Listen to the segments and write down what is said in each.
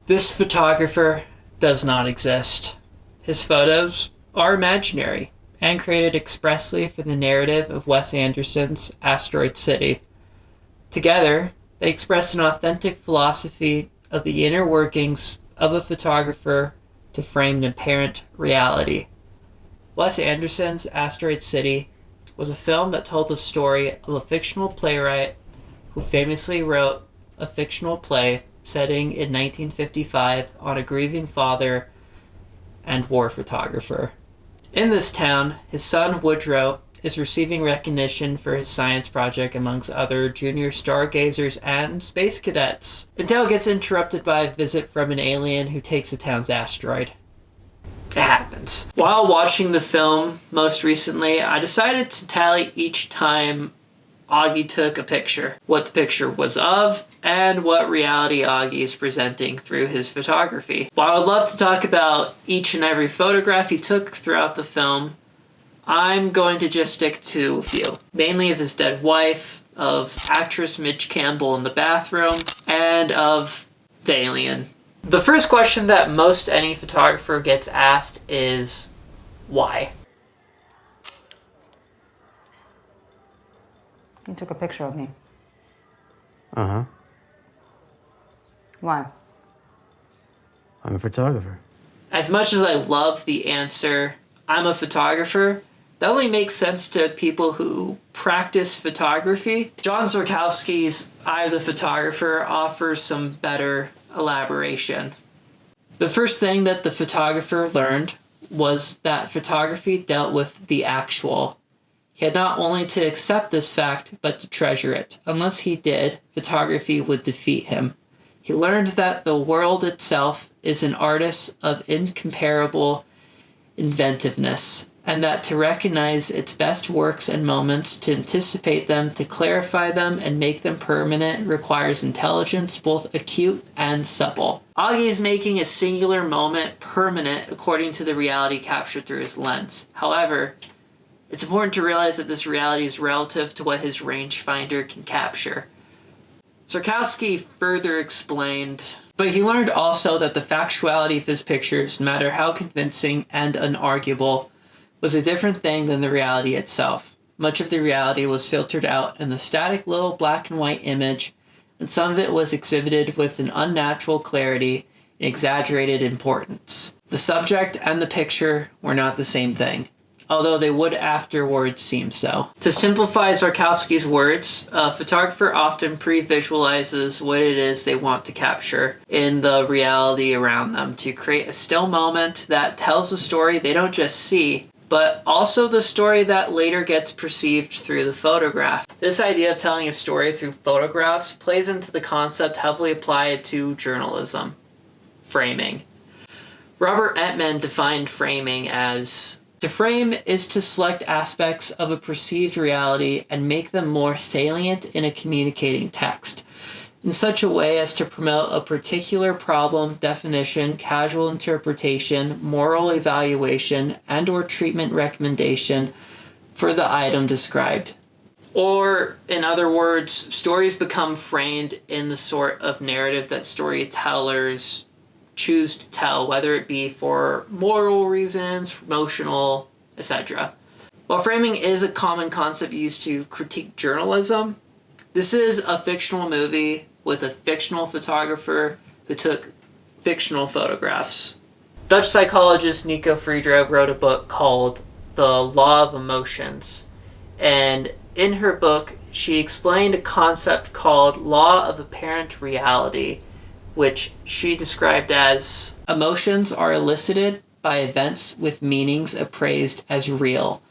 This photographer does not exist. His photos are imaginary and created expressly for the narrative of Wes Anderson's Asteroid City. Together, they express an authentic philosophy of the inner workings of a photographer to frame an apparent reality. Wes Anderson's Asteroid City was a film that told the story of a fictional playwright who famously wrote a fictional play setting in 1955 on a grieving father and war photographer. In this town, his son Woodrow is receiving recognition for his science project amongst other junior stargazers and space cadets, until it gets interrupted by a visit from an alien who takes the town's asteroid. It happens. While watching the film most recently, I decided to tally each time Augie took a picture, what the picture was of, and what reality Augie is presenting through his photography. While I'd love to talk about each and every photograph he took throughout the film, I'm going to just stick to a few. Mainly of his dead wife, of actress Midge Campbell in the bathroom, and of the alien. The first question that most any photographer gets asked is, why? You took a picture of me. Uh-huh. Why? I'm a photographer. As much as I love the answer, I'm a photographer, that only makes sense to people who practice photography. John Zorkowski's I, the Photographer offers some better elaboration. The first thing that the photographer learned was that photography dealt with the actual. He had not only to accept this fact, but to treasure it. Unless he did, photography would defeat him. He learned that the world itself is an artist of incomparable inventiveness, and that to recognize its best works and moments, to anticipate them, to clarify them, and make them permanent requires intelligence, both acute and supple. Augie is making a singular moment permanent according to the reality captured through his lens. However, it's important to realize that this reality is relative to what his rangefinder can capture. Zorkowski further explained, but he learned also that the factuality of his pictures, no matter how convincing and unarguable, was a different thing than the reality itself. Much of the reality was filtered out in the static little black and white image, and some of it was exhibited with an unnatural clarity and exaggerated importance. The subject and the picture were not the same thing, although they would afterwards seem so. To simplify Zorkowski's words, a photographer often pre-visualizes what it is they want to capture in the reality around them to create a still moment that tells a story they don't just see, but also the story that later gets perceived through the photograph. This idea of telling a story through photographs plays into the concept heavily applied to journalism: framing. Robert Entman defined framing as, to frame is to select aspects of a perceived reality and make them more salient in a communicating text, in such a way as to promote a particular problem, definition, casual interpretation, moral evaluation, and/or treatment recommendation for the item described. Or, in other words, stories become framed in the sort of narrative that storytellers choose to tell, whether it be for moral reasons, emotional, etc. While framing is a common concept used to critique journalism, this is a fictional movie with a fictional photographer who took fictional photographs. Dutch psychologist Nico Friedrich wrote a book called The Law of Emotions, and in her book she explained a concept called Law of Apparent Reality, which she described as emotions are elicited by events with meanings appraised as real,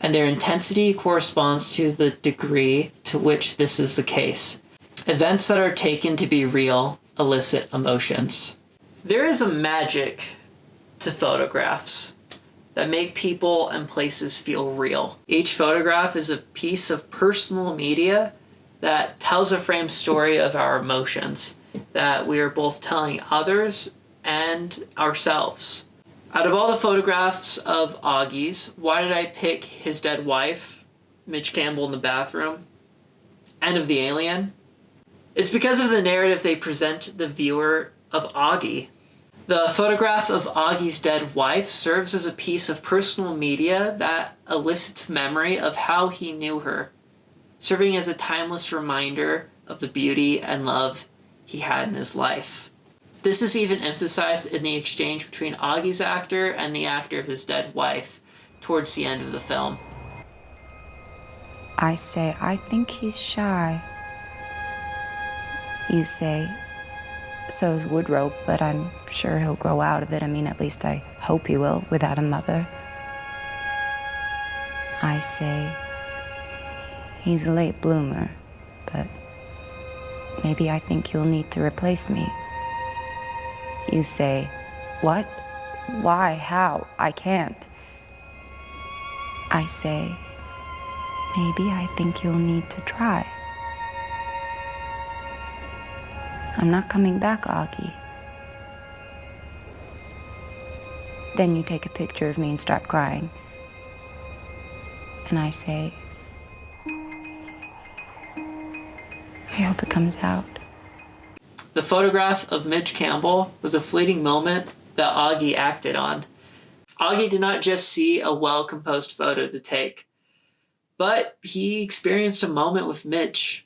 and their intensity corresponds to the degree to which this is the case. Events that are taken to be real elicit emotions. There is a magic to photographs that make people and places feel real. Each photograph is a piece of personal media that tells a framed story of our emotions that we are both telling others and ourselves. Out of all the photographs of Augie's, why did I pick his dead wife, Midge Campbell in the bathroom, and of the alien? It's because of the narrative they present the viewer of Augie. The photograph of Augie's dead wife serves as a piece of personal media that elicits memory of how he knew her, serving as a timeless reminder of the beauty and love he had in his life. This is even emphasized in the exchange between Augie's actor and the actor of his dead wife towards the end of the film. I say, I think he's shy. You say, so's Woodrow, but I'm sure he'll grow out of it. I mean, at least I hope he will, without a mother. I say, he's a late bloomer, but maybe I think you'll need to replace me. You say, what? Why? How? I can't. I say, maybe I think you'll need to try. I'm not coming back, Augie. Then you take a picture of me and start crying. And I say, I hope it comes out. The photograph of Midge Campbell was a fleeting moment that Augie acted on. Augie did not just see a well-composed photo to take, but he experienced a moment with Midge.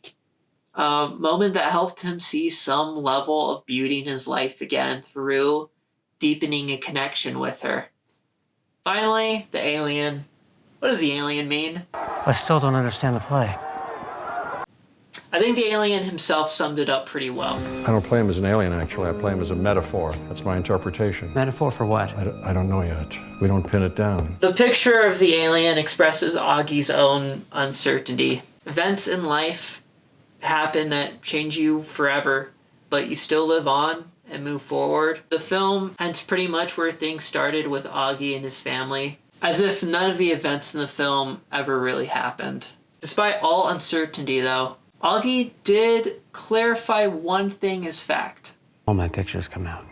A moment that helped him see some level of beauty in his life again through deepening a connection with her. Finally, the alien. What does the alien mean? I still don't understand the play. I think the alien himself summed it up pretty well. I don't play him as an alien, actually. I play him as a metaphor. That's my interpretation. Metaphor for what? I don't know yet. We don't pin it down. The picture of the alien expresses Augie's own uncertainty. Events in life happen that change you forever, but you still live on and move forward. The film ends pretty much where things started with Augie and his family, as if none of the events in the film ever really happened. Despite all uncertainty, though, Augie did clarify one thing as fact. All my pictures come out.